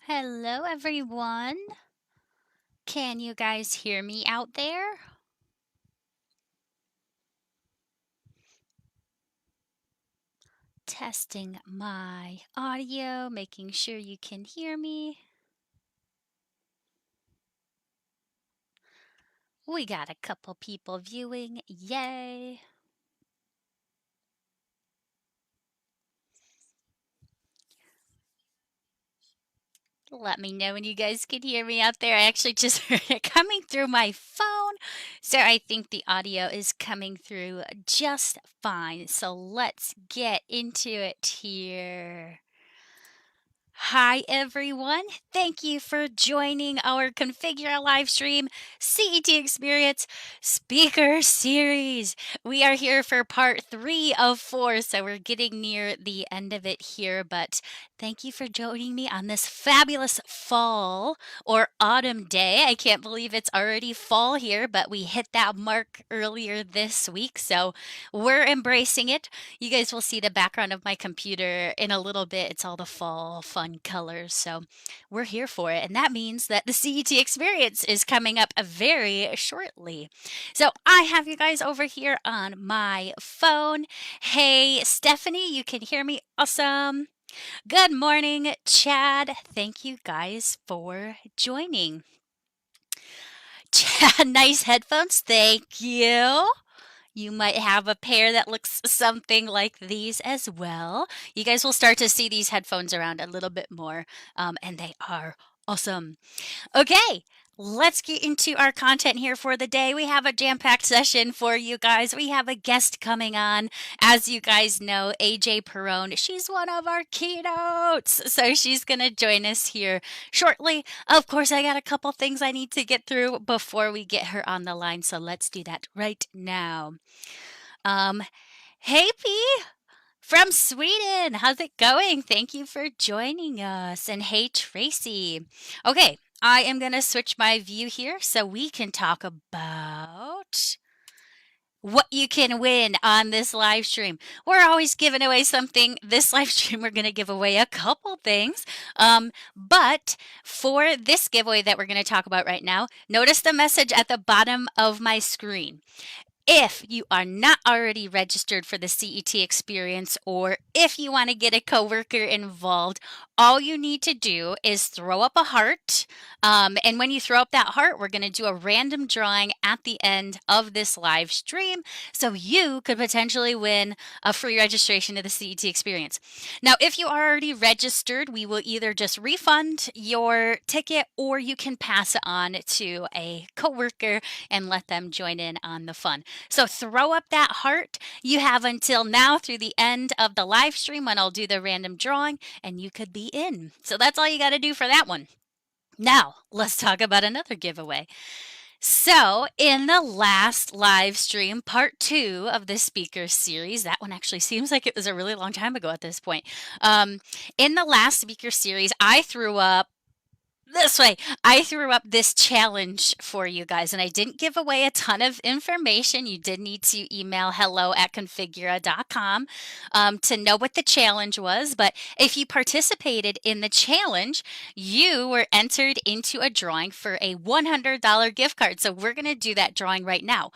Hello, everyone. Can you guys hear me out there? Testing my audio, making sure you can hear me. We got a couple people viewing. Yay. Let me know when you guys can hear me out there. I actually just heard it coming through my phone. So I think the audio is coming through just fine. So let's get into it here. Hi, everyone. Thank you for joining our Configure a live stream CET Experience Speaker Series. We are here for part 3 of 4, so we're getting near the end of it here. But thank you for joining me on this fabulous fall or autumn day. I can't believe it's already fall here, but we hit that mark earlier this week, so we're embracing it. You guys will see the background of my computer in a little bit. It's all the fall fun colors. So we're here for it. And that means that the CET experience is coming up very shortly. So I have you guys over here on my phone. Hey, Stephanie, you can hear me. Awesome. Good morning, Chad. Thank you guys for joining. Chad, nice headphones. Thank you. You might have a pair that looks something like these as well. You guys will start to see these headphones around a little bit more, and they are awesome. Okay, let's get into our content here for the day. We have a jam packed session for you guys. We have a guest coming on. As you guys know, AJ Perone, she's one of our keynotes. So she's going to join us here shortly. Of course, I got a couple things I need to get through before we get her on the line. So let's do that right now. Um, hey, P from Sweden. How's it going? Thank you for joining us. And hey, Tracy. Okay, I am going to switch my view here so we can talk about what you can win on this live stream. We're always giving away something. This live stream, we're going to give away a couple things. But for this giveaway that we're going to talk about right now, notice the message at the bottom of my screen. If you are not already registered for the CET experience, or if you want to get a coworker involved, all you need to do is throw up a heart. And when you throw up that heart, we're going to do a random drawing at the end of this live stream. So you could potentially win a free registration to the CET experience. Now, if you are already registered, we will either just refund your ticket or you can pass it on to a coworker and let them join in on the fun. So throw up that heart. You have until now through the end of the live stream when I'll do the random drawing and you could be in. So that's all you got to do for that one. Now, let's talk about another giveaway. So, in the last live stream, part 2 of the speaker series, that one actually seems like it was a really long time ago at this point. In the last speaker series, I threw up this way. I threw up this challenge for you guys, and I didn't give away a ton of information. You did need to email hello@configura.com to know what the challenge was. But if you participated in the challenge, you were entered into a drawing for a $100 gift card. So we're going to do that drawing right now.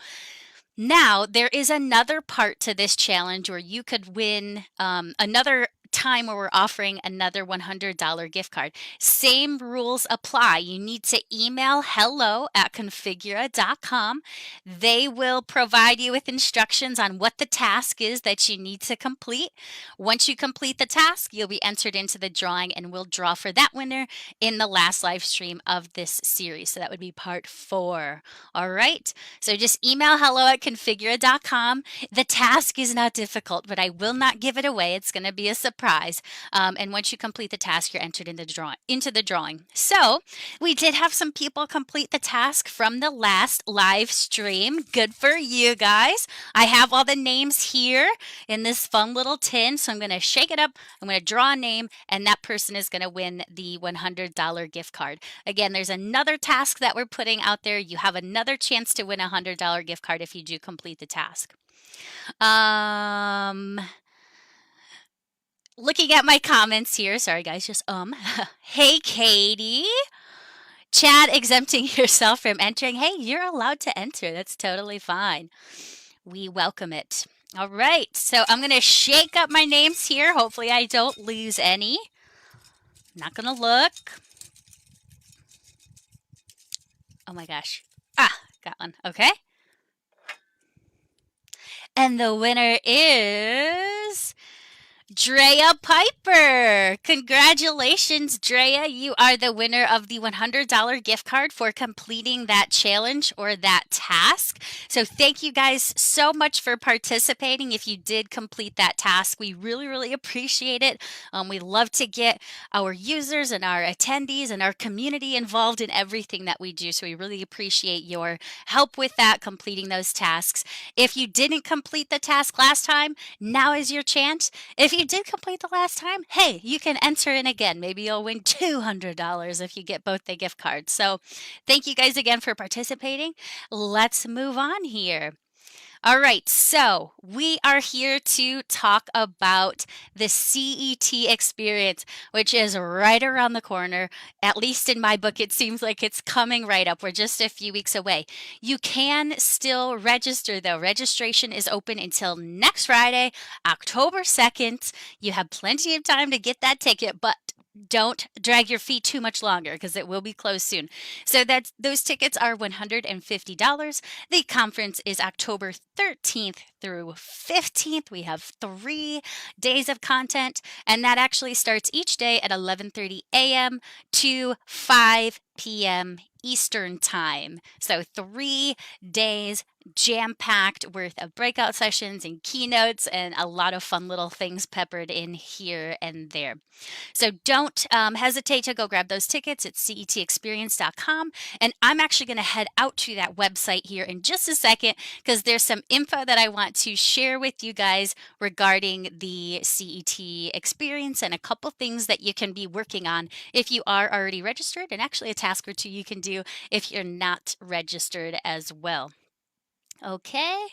Now, there is another part to this challenge where you could win another time where we're offering another $100 gift card. Same rules apply. You need to email hello@configura.com. They will provide you with instructions on what the task is that you need to complete. Once you complete the task, you'll be entered into the drawing and we'll draw for that winner in the last live stream of this series. So that would be part 4. All right. So just email hello@configura.com. The task is not difficult, but I will not give it away. It's going to be a surprise. And once you complete the task, you're entered into the drawing. So we did have some people complete the task from the last live stream. Good for you guys. I have all the names here in this fun little tin. So I'm going to shake it up. I'm going to draw a name, and that person is going to win the $100 gift card. Again, there's another task that we're putting out there. You have another chance to win a $100 gift card if you do complete the task. looking at my comments here. Sorry, guys, just Hey, Katie. Chad, exempting yourself from entering. Hey, you're allowed to enter. That's totally fine. We welcome it. All right, so I'm going to shake up my names here. Hopefully, I don't lose any. Not going to look. Oh my gosh. Ah, got one. Okay. And the winner is Drea Piper. Congratulations, Drea. You are the winner of the $100 gift card for completing that challenge or that task. So thank you guys so much for participating. If you did complete that task, we really, really appreciate it. We love to get our users and our attendees and our community involved in everything that we do. So we really appreciate your help with that, completing those tasks. If you didn't complete the task last time, now is your chance. If you did complete the last time, hey, you can enter in again. Maybe you'll win $200 if you get both the gift cards. So thank you guys again for participating. Let's move on here. All right, so we are here to talk about the CET experience, which is right around the corner. At least in my book, it seems like it's coming right up. We're just a few weeks away. You can still register, though. Registration is open until next Friday, October 2nd. You have plenty of time to get that ticket, but don't drag your feet too much longer because it will be closed soon. So those tickets are $150. The conference is October 13th through 15th. We have 3 days of content, and that actually starts each day at 11:30 a.m. to 5 p.m. Eastern Time. So 3 days jam-packed worth of breakout sessions and keynotes and a lot of fun little things peppered in here and there. So don't hesitate to go grab those tickets at cetexperience.com. And I'm actually going to head out to that website here in just a second because there's some info that I want to share with you guys regarding the CET experience and a couple things that you can be working on if you are already registered, and actually a task or two you can do if you're not registered as well. Okay.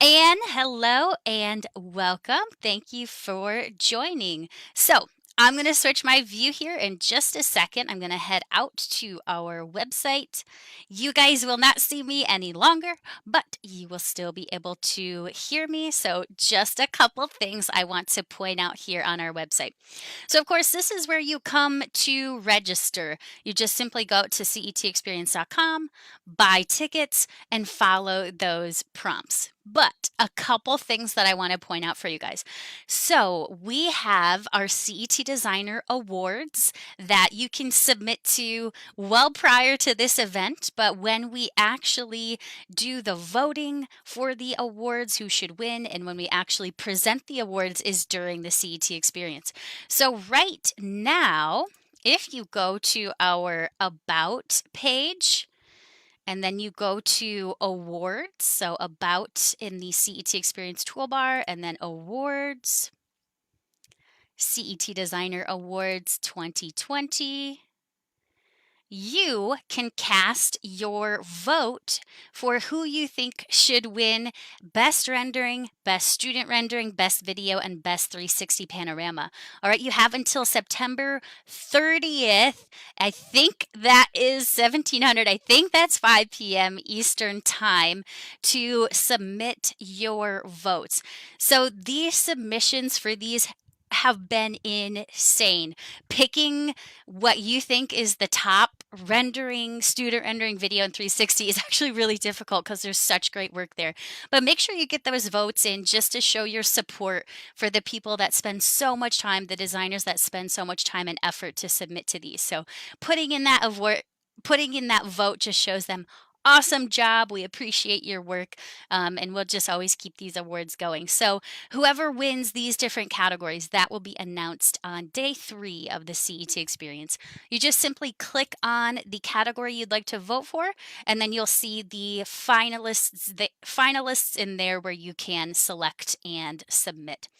Anne, hello and welcome. Thank you for joining. So I'm going to switch my view here in just a second. I'm going to head out to our website. You guys will not see me any longer, but you will still be able to hear me. So just a couple things I want to point out here on our website. So of course, this is where you come to register. You just simply go to cetexperience.com, buy tickets, and follow those prompts. But a couple things that I want to point out for you guys. So we have our CET Designer Awards that you can submit to well prior to this event, but when we actually do the voting for the awards, who should win, and when we actually present the awards is during the CET experience. So right now, if you go to our About page, and then you go to awards, so about in the CET Experience toolbar, and then awards, CET Designer Awards 2020. You can cast your vote for who you think should win Best Rendering, Best Student Rendering, Best Video, and Best 360 Panorama. All right, you have until September 30th. I think that is 1700. I think that's 5 p.m. Eastern Time to submit your votes. So these submissions for these have been insane. Picking what you think is the top rendering, student rendering video in 360 is actually really difficult because there's such great work there. But make sure you get those votes in just to show your support for the people that spend so much time, the designers that spend so much time and effort to submit to these. So putting in that vote just shows them awesome job. We appreciate your work, and we'll just always keep these awards going. So whoever wins these different categories, that will be announced on day 3 of the CET experience. You just simply click on the category you'd like to vote for, and then you'll see the finalists in there where you can select and submit.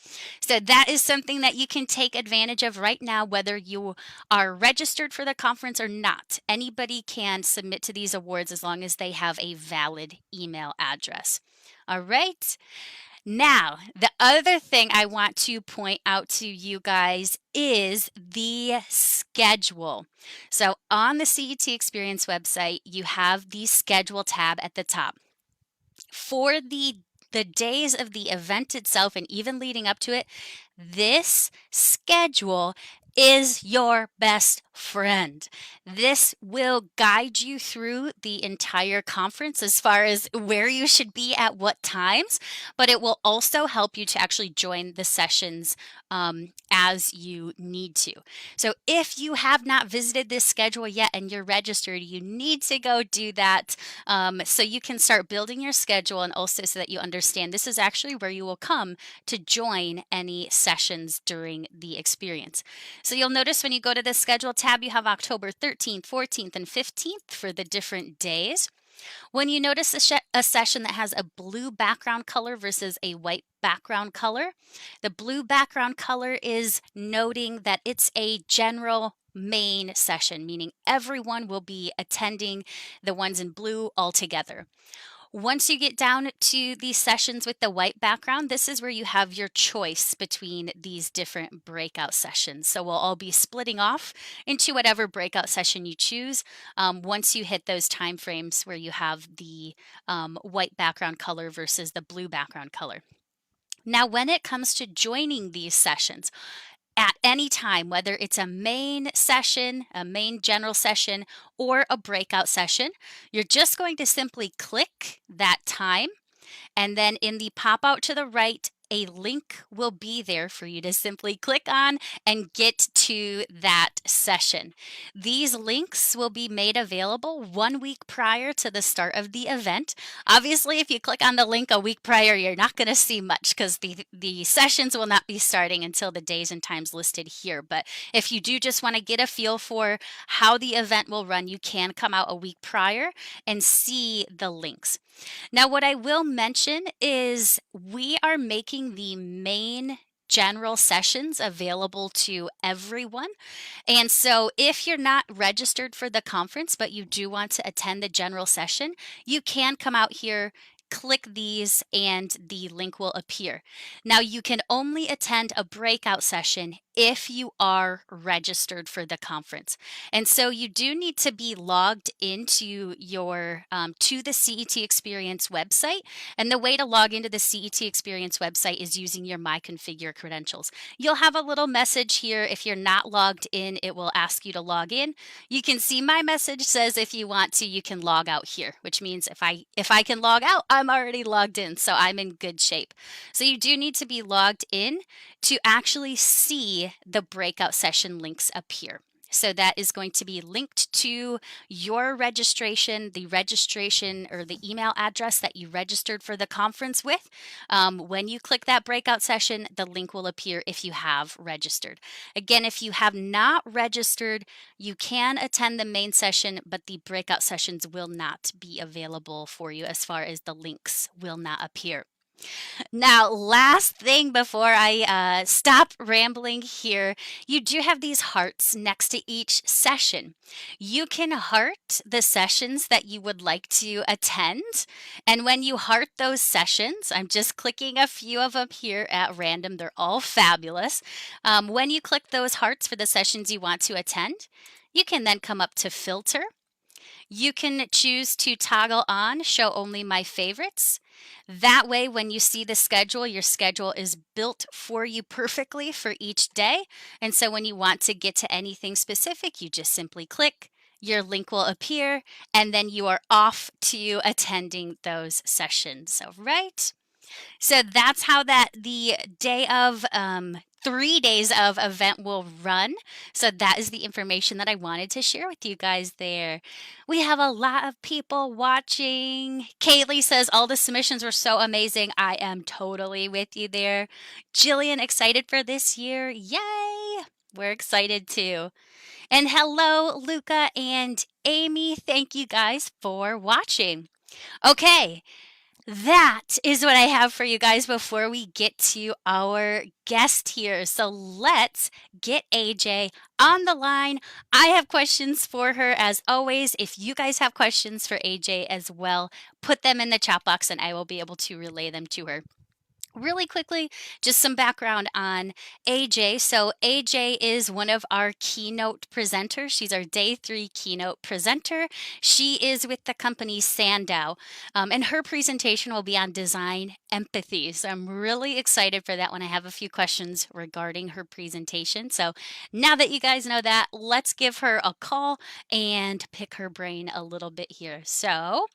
So that is something that you can take advantage of right now, whether you are registered for the conference or not. Anybody can submit to these awards as long as they have a valid email address. All right. Now, the other thing I want to point out to you guys is the schedule. So on the CET Experience website, you have the schedule tab at the top. For the days of the event itself and even leading up to it, this schedule is your best friend. This will guide you through the entire conference as far as where you should be at what times, but it will also help you to actually join the sessions as you need to. So if you have not visited this schedule yet and you're registered, you need to go do that so you can start building your schedule, and also so that you understand this is actually where you will come to join any sessions during the experience. So you'll notice when you go to the schedule tab, you have October 13th, 14th, and 15th for the different days. When you notice a session that has a blue background color versus a white background color, the blue background color is noting that it's a general main session, meaning everyone will be attending the ones in blue all together. Once you get down to these sessions with the white background, this is where you have your choice between these different breakout sessions. So we'll all be splitting off into whatever breakout session you choose once you hit those time frames where you have the white background color versus the blue background color. Now, when it comes to joining these sessions, at any time, whether it's a main session, a main general session, or a breakout session, you're just going to simply click that time, and then in the pop out to the right, a link will be there for you to simply click on and get to that session. These links will be made available 1 week prior to the start of the event. Obviously, if you click on the link a week prior, you're not going to see much because the sessions will not be starting until the days and times listed here. But if you do just want to get a feel for how the event will run, you can come out a week prior and see the links. Now, what I will mention is we are making the main general sessions available to everyone. And so if you're not registered for the conference, but you do want to attend the general session, you can come out here, click these, and the link will appear. Now, you can only attend a breakout session if you are registered for the conference. And so you do need to be logged into your to the CET Experience website. And the way to log into the CET Experience website is using your My Configure credentials. You'll have a little message here. If you're not logged in, it will ask you to log in. You can see my message says if you want to, you can log out here, which means if I can log out, I'm already logged in, so I'm in good shape. So you do need to be logged in to actually see the breakout session links appear. So that is going to be linked to your registration, the registration or the email address that you registered for the conference with. When you click that breakout session, the link will appear if you have registered. Again, if you have not registered, you can attend the main session, but the breakout sessions will not be available for you as far as the links will not appear. Now, last thing before I stop rambling here, you do have these hearts next to each session. You can heart the sessions that you would like to attend. And when you heart those sessions, I'm just clicking a few of them here at random. They're all fabulous. When you click those hearts for the sessions you want to attend, you can then come up to filter. You can choose to toggle on show only my favorites. That way, when you see the schedule, your schedule is built for you perfectly for each day. And so when you want to get to anything specific, you just simply click, your link will appear, and then you are off to attending those sessions. All right. So that's how the day of 3 days of event will run. So that is the information that I wanted to share with you guys there. We have a lot of people watching. Kaylee says all the submissions were so amazing. I am totally with you there. Jillian, excited for this year. Yay! We're excited too. And hello, Luca and Amy. Thank you guys for watching. Okay. That is what I have for you guys before we get to our guest here. So let's get AJ on the line. I have questions for her as always. If you guys have questions for AJ as well, put them in the chat box and I will be able to relay them to her. Really quickly, just some background on AJ. So, AJ is one of our keynote presenters. She's our day 3 keynote presenter. She is with the company Sandow, and her presentation will be on design empathy. So, I'm really excited for that one. I have a few questions regarding her presentation. So, now that you guys know that, let's give her a call and pick her brain a little bit here. So,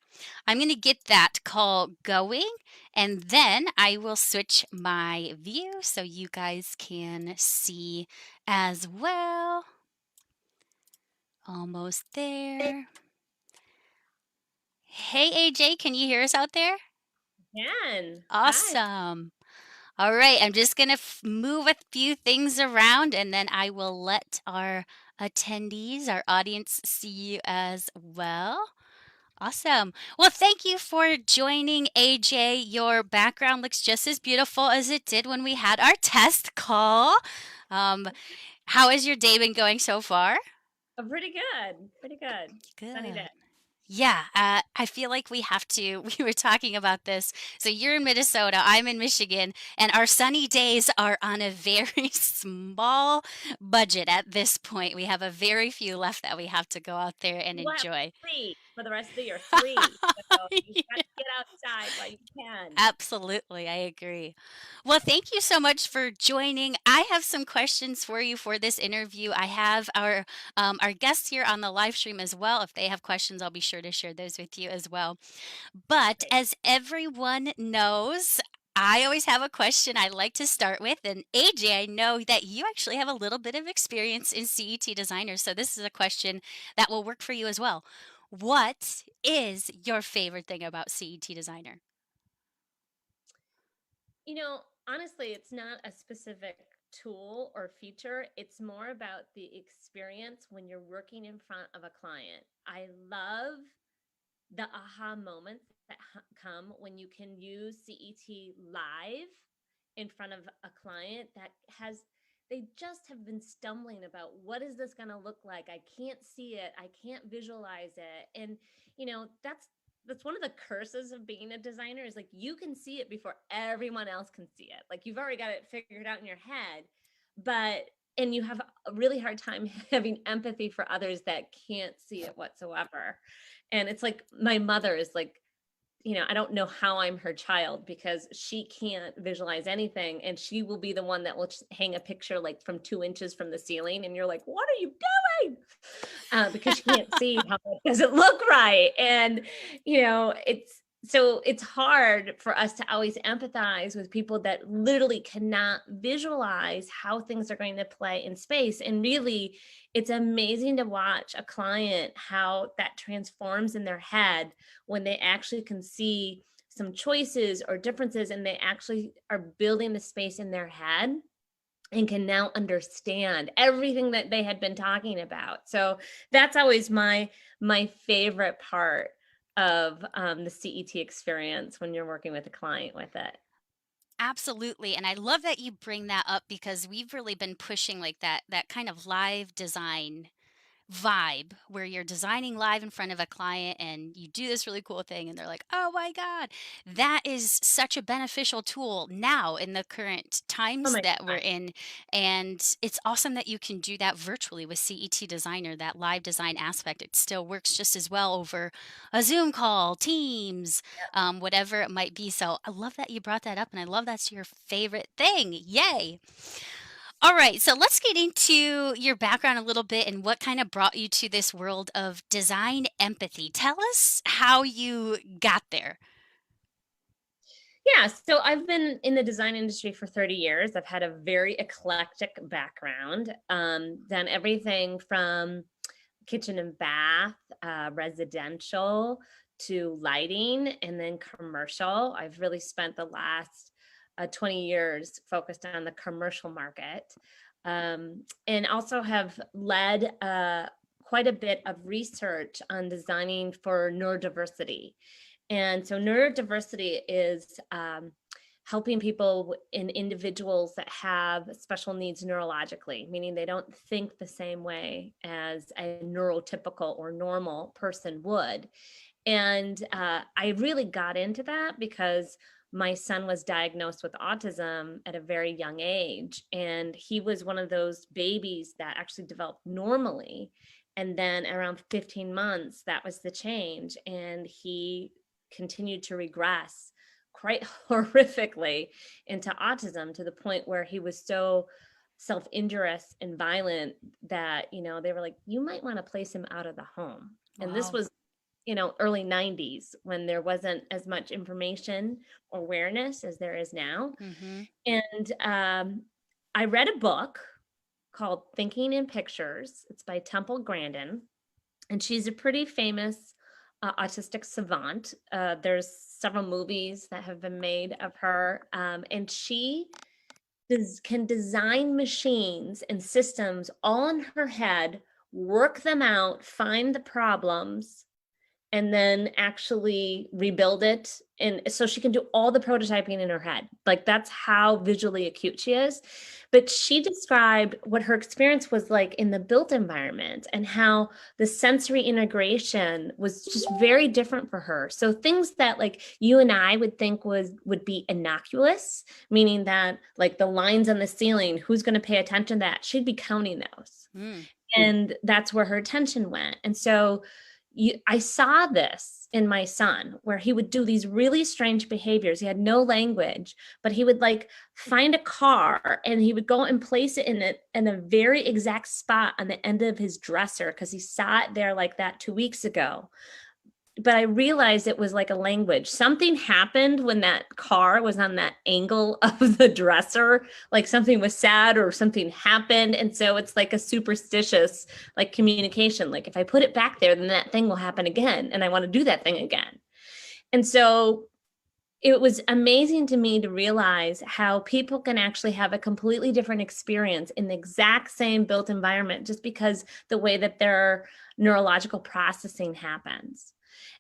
I'm going to get that call going and then I will switch my view so you guys can see as well. Almost there. Hey AJ, can you hear us out there? Can. Hi. Awesome. All right, I'm just going to move a few things around and then I will let our attendees, our audience, see you as well. Awesome. Well, thank you for joining, AJ. Your background looks just as beautiful as it did when we had our test call. Um, how has your day been going so far? Pretty good. Pretty good. Sunny day. Good. Yeah, I feel like we have to. We were talking about this. So you're in Minnesota, I'm in Michigan, and our sunny days are on a very small budget at this point. We have a very few left that we have to go out there and We'll have enjoy. three for the rest of the year. Three. So you got to get outside while you can. Absolutely, I agree. Well, thank you so much for joining. I have some questions for you for this interview. I have our guests here on the live stream as well. If they have questions, I'll be sure to share those with you as well. But Great. as everyone knows, I always have a question I like to start with. And AJ, I know that you actually have a little bit of experience in CET designers, so this is a question that will work for you as well. What is your favorite thing about CET designer? Honestly, it's not a specific tool or feature. It's more about the experience when you're working in front of a client. I love the aha moments that come when you can use CET live in front of a client that has they just have been stumbling about what is this going to look like. I can't see it, I can't visualize it. And that's one of the curses of being a designer is like you can see it before everyone else can see it. Like you've already got it figured out in your head, but and you have a really hard time having empathy for others that can't see it whatsoever. And it's like my mother is like, I don't know how I'm her child because she can't visualize anything. And she will be the one that will hang a picture like from 2 inches from the ceiling. And you're like, what are you doing? Because she can't see how it doesn't look right. And, it's hard for us to always empathize with people that literally cannot visualize how things are going to play in space. And really, it's amazing to watch a client how that transforms in their head when they actually can see some choices or differences and they actually are building the space in their head and can now understand everything that they had been talking about. So that's always my favorite part of the CET experience when you're working with a client with it. Absolutely. And I love that you bring that up because we've really been pushing like that kind of live design vibe where you're designing live in front of a client and you do this really cool thing and they're like, "Oh my god." That is such a beneficial tool now in the current Oh times my that we're God. in, and it's awesome that you can do that virtually with CET Designer, that live design aspect. It still works just as well over a Zoom call, Teams, whatever it might be. So I love that you brought that up and I love that's your favorite thing. Yay. All right, so let's get into your background a little bit and what kind of brought you to this world of design empathy. Tell us how you got there. Yeah, so I've been in the design industry for 30 years. I've had a very eclectic background, done everything from kitchen and bath, residential to lighting, and then commercial. I've really spent the last 20 years focused on the commercial market, and also have led quite a bit of research on designing for neurodiversity. And so neurodiversity is helping people in individuals that have special needs neurologically, meaning they don't think the same way as a neurotypical or normal person would. And I really got into that because my son was diagnosed with autism at a very young age. And he was one of those babies that actually developed normally. And then around 15 months, that was the change. And he continued to regress quite horrifically into autism, to the point where he was so self-injurious and violent that, they were like, you might want to place him out of the home. And this Wow. was, early 90s, when there wasn't as much information or awareness as there is now. Mhm. And I read a book called Thinking in Pictures. It's by Temple Grandin, and she's a pretty famous autistic savant. There's several movies that have been made of her, and she can design machines and systems all in her head, work them out, find the problems, and then actually rebuild it. And so she can do all the prototyping in her head. Like, that's how visually acute she is. But she described what her experience was like in the built environment, and how the sensory integration was just very different for her. So things that, like, you and I would think would be innocuous, meaning that, like, the lines on the ceiling, who's going to pay attention to that? She'd be counting those. Mm. And that's where her attention went. And so I saw this in my son, where he would do these really strange behaviors. He had no language, but he would, like, find a car, and he would go and place it in a very exact spot on the end of his dresser, because he saw it there like that 2 weeks ago. But I realized it was like a language. Something happened when that car was on that angle of the dresser, like something was said or something happened. And so it's like a superstitious, like, communication. Like, if I put it back there, then that thing will happen again. And I want to do that thing again. And so it was amazing to me to realize how people can actually have a completely different experience in the exact same built environment, just because the way that their neurological processing happens.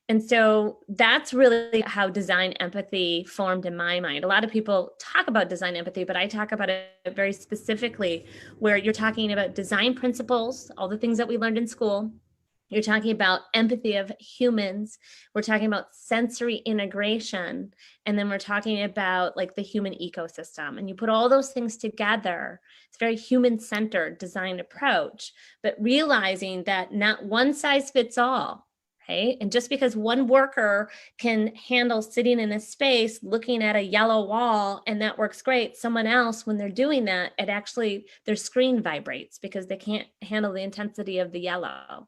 And so that's really how design empathy formed in my mind. A lot of people talk about design empathy, but I talk about it very specifically, where you're talking about design principles, all the things that we learned in school. You're talking about empathy of humans. We're talking about sensory integration. And then we're talking about, like, the human ecosystem. And you put all those things together. It's a very human-centered design approach, but realizing that not one size fits all. Right? And just because one worker can handle sitting in a space looking at a yellow wall and that works great, someone else, when they're doing that, it actually, their screen vibrates because they can't handle the intensity of the yellow.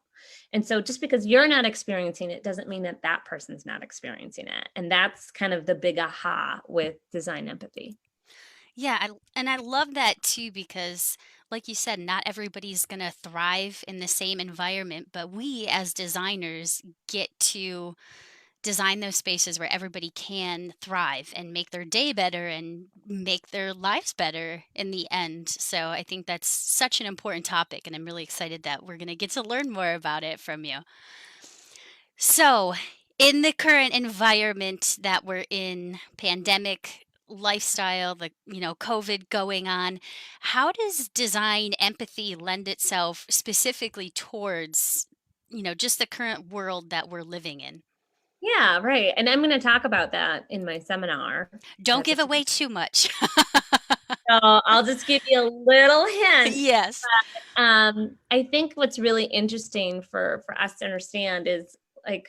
And so just because you're not experiencing it doesn't mean that that person's not experiencing it. And that's kind of the big aha with design empathy. Yeah, and I love that too, because like you said, not everybody's going to thrive in the same environment, but we as designers get to design those spaces where everybody can thrive and make their day better and make their lives better in the end. So I think that's such an important topic, and I'm really excited that we're going to get to learn more about it from you. So, in the current environment that we're in, pandemic lifestyle, the COVID going on, how does design empathy lend itself specifically towards just the current world that we're living in? Yeah, right. And I'm going to talk about that in my seminar. Don't That's a, give away too much. so I'll just give you a little hint. Yes. I think what's really interesting for us to understand is, like,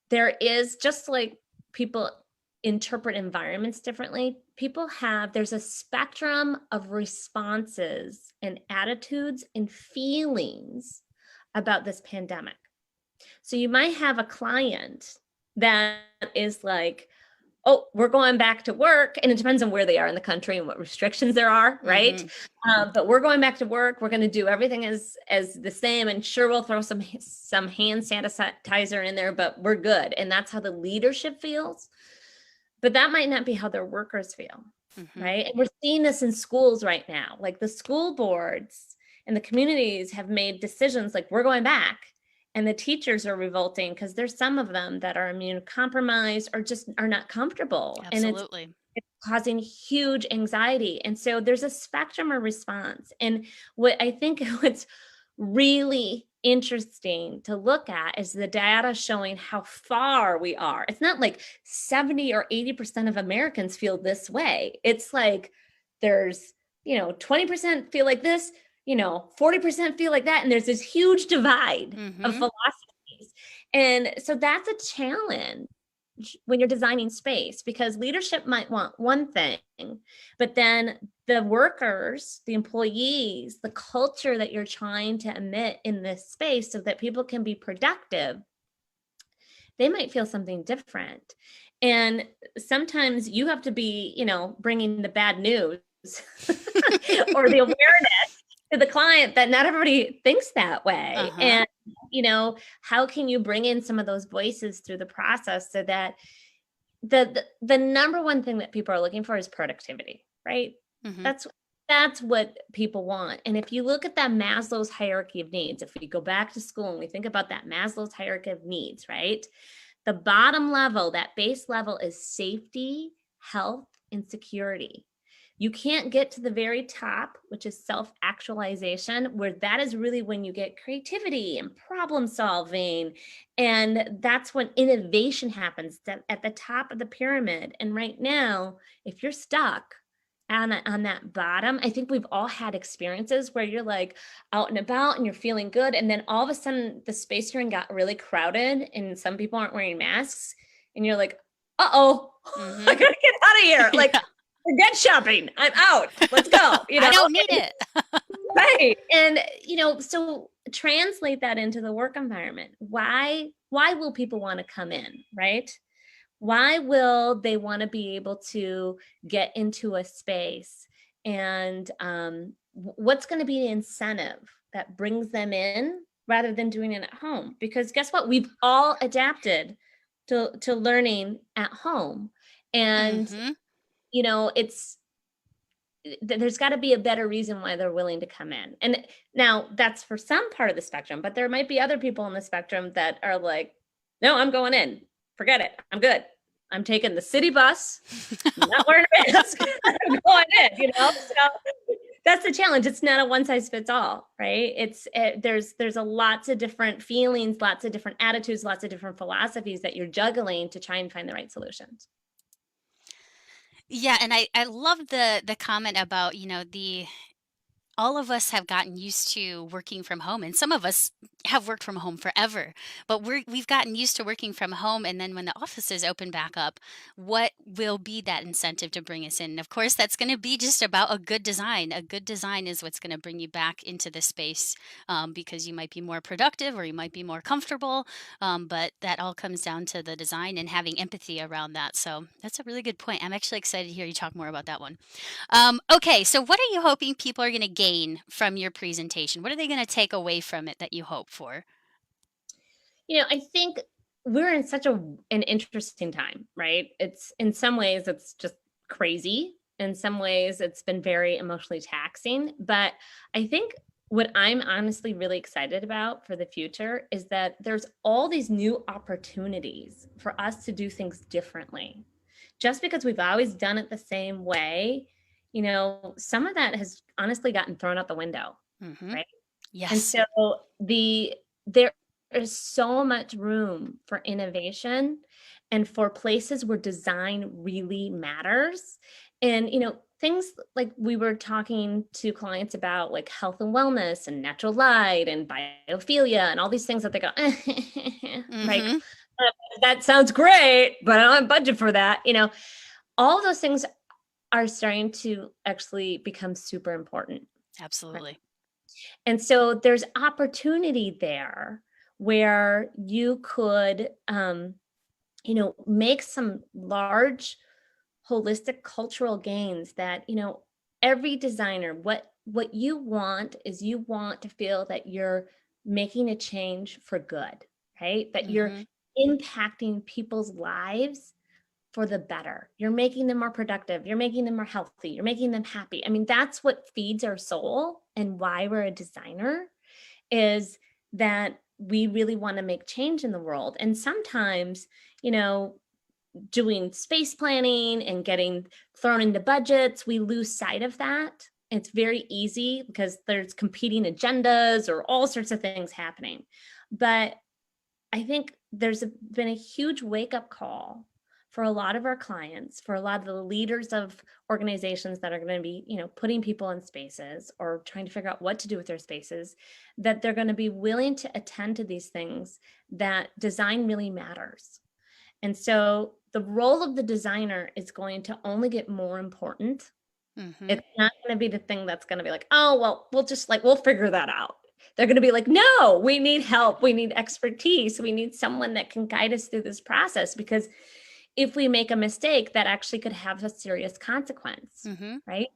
there is, just like people interpret environments differently, there's a spectrum of responses and attitudes and feelings about this pandemic. So you might have a client that is like, oh, we're going back to work. And it depends on where they are in the country and what restrictions there are, right? But we're going back to work. We're going to do everything as the same. And sure, we'll throw some hand sanitizer in there, but we're good. And that's how the leadership feels. But that might not be how their workers feel, right? And we're seeing this in schools right now. Like, the school boards and the communities have made decisions like, we're going back. And the teachers are revolting because there's some of them that are immune compromised or just are not comfortable. Absolutely. And it's causing huge anxiety. And so there's a spectrum of response. And what I think what's really interesting to look at is the data showing how far we are. It's not like 70 or 80% of Americans feel this way. It's like there's, 20% feel like this, 40% feel like that. And there's this huge divide of Mm-hmm. philosophies. And so that's a challenge when you're designing space, because leadership might want one thing, but then the workers, the employees, the culture that you're trying to emit in this space so that people can be productive, they might feel something different. And sometimes you have to be, bringing the bad news or the awareness to the client that not everybody thinks that way. Uh-huh. And, how can you bring in some of those voices through the process so that the number one thing that people are looking for is productivity, right? Mm-hmm. That's what people want. And if you look at that Maslow's hierarchy of needs, if we go back to school and we think about that Maslow's hierarchy of needs, right? The bottom level, that base level, is safety, health, and security. You can't get to the very top, which is self-actualization, where that is really when you get creativity and problem solving. And that's when innovation happens at the top of the pyramid. And right now, if you're stuck on that bottom, I think we've all had experiences where you're like out and about and you're feeling good. And then all of a sudden the space you're in got really crowded and some people aren't wearing masks. And you're like, uh-oh, I Mm-hmm. gotta get out of here. Like, Yeah. forget shopping. I'm out. Let's go. I don't need it. Right. And, so translate that into the work environment. Why will people want to come in, right? Why will they want to be able to get into a space? And what's going to be the incentive that brings them in rather than doing it at home? Because guess what? We've all adapted to learning at home. And, Mm-hmm. it's there's got to be a better reason why they're willing to come in. And now that's for some part of the spectrum, but there might be other people on the spectrum that are like, no, I'm going in. Forget it. I'm good. I'm taking the city bus. I'm not wearing a mask. I'm going in. So that's the challenge. It's not a one size fits all, right? There's a lots of different feelings, lots of different attitudes, lots of different philosophies that you're juggling to try and find the right solutions. Yeah, and I love the comment about, the all of us have gotten used to working from home, and some of us have worked from home forever, but we've gotten used to working from home. And then when the offices open back up, what will be that incentive to bring us in? And of course, that's going to be just about a good design. A good design is what's going to bring you back into the space, because you might be more productive or you might be more comfortable. But that all comes down to the design and having empathy around that. So that's a really good point. I'm actually excited to hear you talk more about that one. Okay, so what are you hoping people are going to gain from your presentation? What are they going to take away from it that you hope for? I think we're in such an interesting time, right? It's in some ways it's just crazy. In some ways it's been very emotionally taxing, but I think what I'm honestly really excited about for the future is that there's all these new opportunities for us to do things differently. Just because we've always done it the same way, some of that has honestly gotten thrown out the window, Hmm. right? And Yes. so there is so much room for innovation and for places where design really matters. And, things like we were talking to clients about, like health and wellness and natural light and biophilia and all these things that they go, like, Hmm. that sounds great, but I don't have budget for that. All those things are starting to actually become super important. Absolutely. And so there's opportunity there where you could, make some large holistic cultural gains that, every designer, what you want is you want to feel that you're making a change for good, right? That you're Hmm. impacting people's lives for the better. You're making them more productive. You're making them more healthy. You're making them happy. I mean, that's what feeds our soul and why we're a designer, is that we really want to make change in the world. And sometimes, doing space planning and getting thrown into budgets, we lose sight of that. It's very easy because there's competing agendas or all sorts of things happening. But I think been a huge wake up call for a lot of our clients, for a lot of the leaders of organizations that are going to be, putting people in spaces or trying to figure out what to do with their spaces, that they're going to be willing to attend to these things, that design really matters. And so the role of the designer is going to only get more important. Mm-hmm. It's not going to be the thing that's going to be like, oh, well, we'll figure that out. They're going to be like, no, we need help. We need expertise. We need someone that can guide us through this process, because if we make a mistake, that actually could have a serious consequence. Mm-hmm. Right.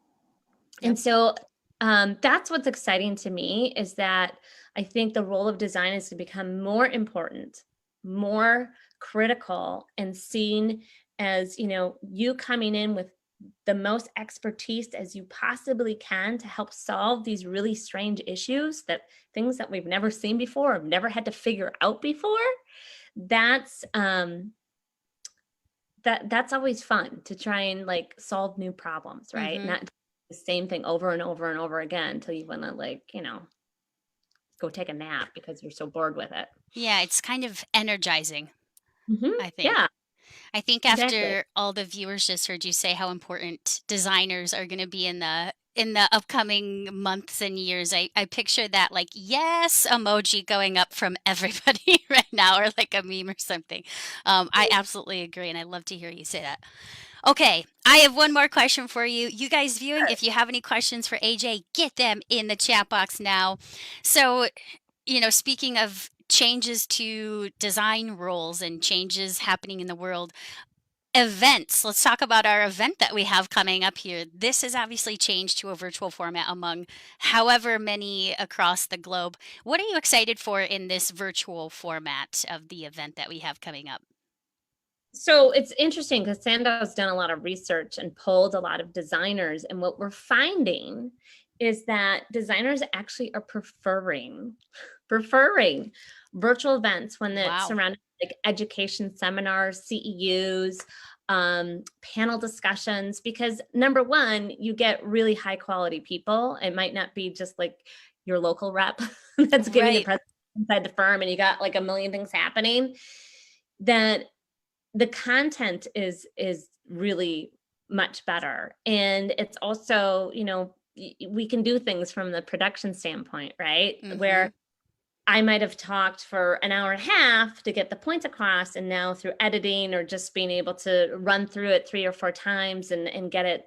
Yep. And so that's what's exciting to me, is that I think the role of design is to become more important, more critical, and seen as, you coming in with the most expertise as you possibly can to help solve these really strange issues, that things that we've never seen before, have never had to figure out before. That's that's always fun, to try and like solve new problems, right? Mm-hmm. Not the same thing over and over and over again until you want to, like, go take a nap because you're so bored with it. Yeah, it's kind of energizing, I think. Yeah, I think exactly. after all the viewers just heard you say how important designers are going to be in the upcoming months and years, I picture that like yes emoji going up from everybody right now, or like a meme or something. I absolutely agree, and I love to hear you say that. Okay, I have one more question for you. You guys viewing, if you have any questions for AJ, get them in the chat box now. So, speaking of changes to design roles and changes happening in the world, events. Let's talk about our event that we have coming up here. This has obviously changed to a virtual format among however many across the globe. What are you excited for in this virtual format of the event that we have coming up? So it's interesting because Sandow's done a lot of research and polled a lot of designers. And what we're finding is that designers actually are preferring virtual events when it's Wow. surrounded like education seminars, CEUs, panel discussions, because number one, you get really high quality people. It might not be just like your local rep that's giving a Right. presentation inside the firm and you got like a million things happening. That the content is really much better, and it's also, we can do things from the production standpoint, right, Mm-hmm. where I might have talked for an hour and a half to get the points across, and now through editing or just being able to run through it 3 or 4 times and get it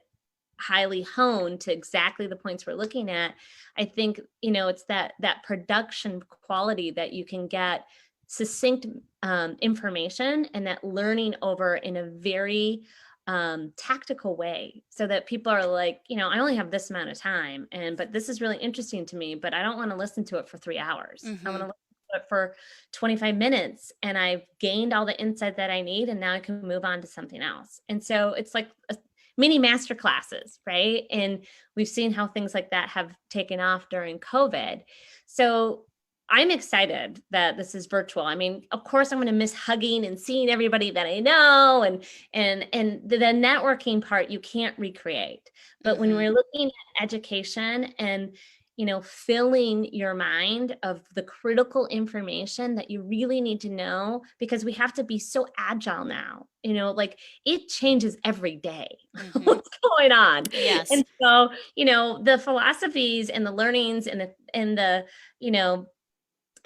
highly honed to exactly the points we're looking at. I think, it's that production quality that you can get succinct information, and that learning over in a very tactical way, so that people are like, I only have this amount of time, but this is really interesting to me, but I don't want to listen to it for 3 hours. I want Mm-hmm. to listen to it for 25 minutes, and I've gained all the insight that I need, and now I can move on to something else. And so it's like a mini master classes, right? And we've seen how things like that have taken off during COVID. So I'm excited that this is virtual. I mean, of course, I'm going to miss hugging and seeing everybody that I know, and the networking part you can't recreate. But when Mm-hmm. we're looking at education and, filling your mind of the critical information that you really need to know, because we have to be so agile now, like it changes every day. Mm-hmm. What's going on? Yes. And so, the philosophies and the learnings and the, you know,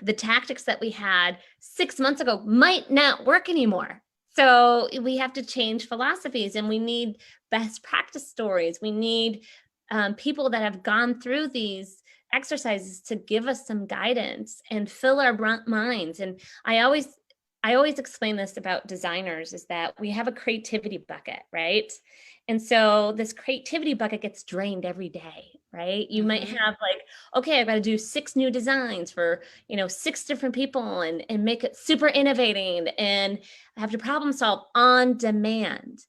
the tactics that we had 6 months ago might not work anymore. So we have to change philosophies, and we need best practice stories. We need people that have gone through these exercises to give us some guidance and fill our minds. And I always I always explain this about designers, is that we have a creativity bucket, right? And so this creativity bucket gets drained every day, right? You might Mm-hmm. have like, okay, I've got to do 6 new designs for, 6 different people, and make it super innovating, and I have to problem solve on demand.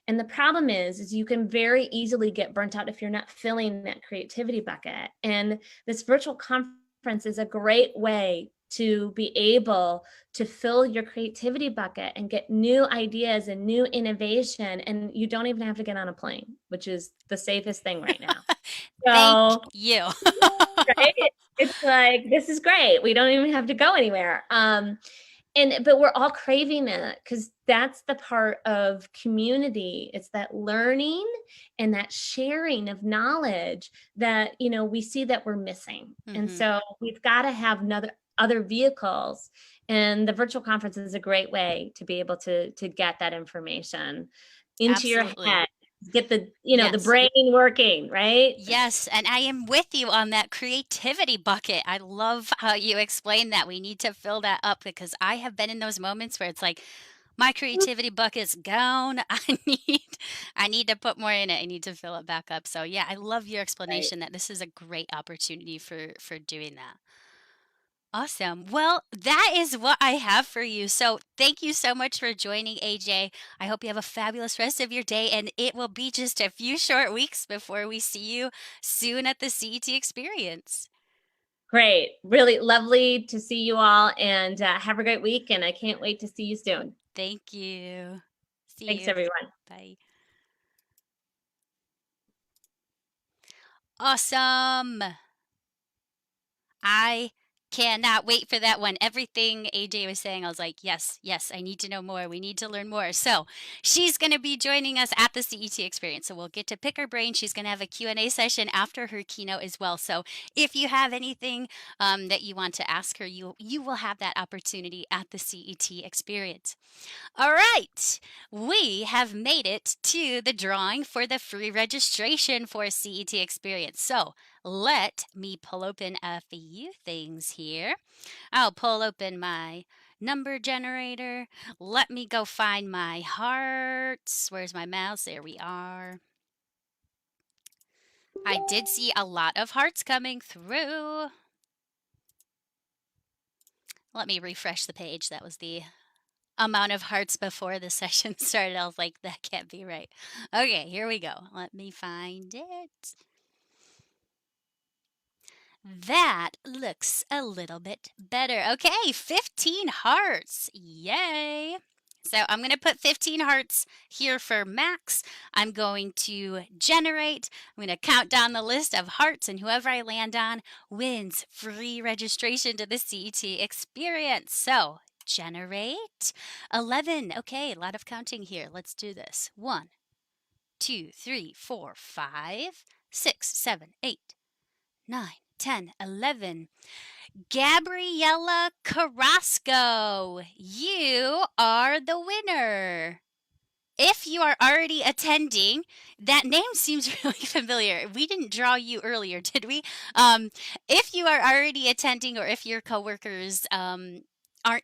And the problem is you can very easily get burnt out if you're not filling that creativity bucket. And this virtual conference is a great way to be able to fill your creativity bucket and get new ideas and new innovation. And you don't even have to get on a plane, which is the safest thing right now. Thank So, you. right? It's like, this is great. We don't even have to go anywhere. But we're all craving it because that's the part of community. It's that learning and that sharing of knowledge that, we see that we're missing. And Mhm. so we've got to have other vehicles. And the virtual conference is a great way to be able to get that information into your Absolutely. head, get the Yes. brain working, right? Yes, and I am with you on that creativity bucket. I love how you explain that. We need to fill that up because I have been in those moments where it's like my creativity bucket's gone. I need to put more in it. I need to fill it back up. So yeah, I love your Right. explanation that this is a great opportunity for doing that. Awesome. Well, that is what I have for you. So, thank you so much for joining, AJ. I hope you have a fabulous rest of your day, and it will be just a few short weeks before we see you soon at the CET experience. Great. Really lovely to see you all, and have a great week. And I can't wait to see you soon. Thank you. See Thanks, you. everyone. Bye. Awesome. I cannot wait for that one. Everything AJ was saying, I was like, yes, yes, I need to know more. We need to learn more. So she's going to be joining us at the CET experience. So we'll get to pick her brain. She's going to have a Q&A session after her keynote as well. So if you have anything that you want to ask her, you will have that opportunity at the CET experience. All right, we have made it to the drawing for the free registration for CET Experience. So let me pull open a few things here. I'll pull open my number generator. Let me go find my hearts. Where's my mouse? There we are. I did see a lot of hearts coming through. Let me refresh the page. That was the amount of hearts before the session started. I was like, that can't be right. Okay, here we go. Let me find it. That looks a little bit better. Okay, 15 hearts. Yay. So I'm going to put 15 hearts here for Max. I'm going to generate. I'm going to count down the list of hearts, and whoever I land on wins free registration to the CET experience. So generate 11. Okay, a lot of counting here. Let's do this. 1, 2, 3, 4, 5, 6, 7, 8, 9, 10, 11. Gabriella Carrasco, you are the winner. If you are already attending, that name seems really familiar. We didn't draw you earlier, did we? If you are already attending, or if your coworkers aren't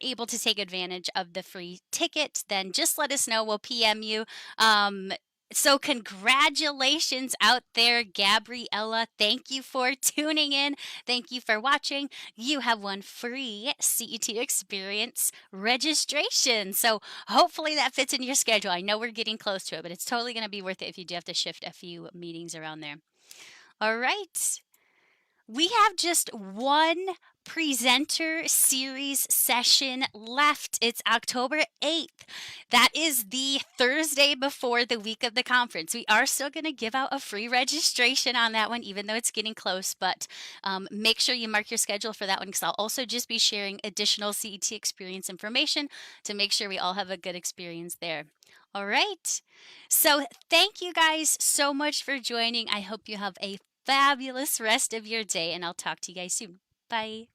able to take advantage of the free ticket, then just let us know. We'll PM you. Um, so, congratulations out there, Gabriella. Thank you for tuning in. Thank you for watching. You have won free CET experience registration. So, hopefully that fits in your schedule. I know we're getting close to it, but it's totally going to be worth it if you do have to shift a few meetings around there. All right. We have just one presenter series session left. It's October 8th. That is the Thursday before the week of the conference. We are still going to give out a free registration on that one, even though it's getting close. But make sure you mark your schedule for that one, because I'll also just be sharing additional CET experience information to make sure we all have a good experience there. All right. So thank you guys so much for joining. I hope you have a fabulous rest of your day, and I'll talk to you guys soon. Bye.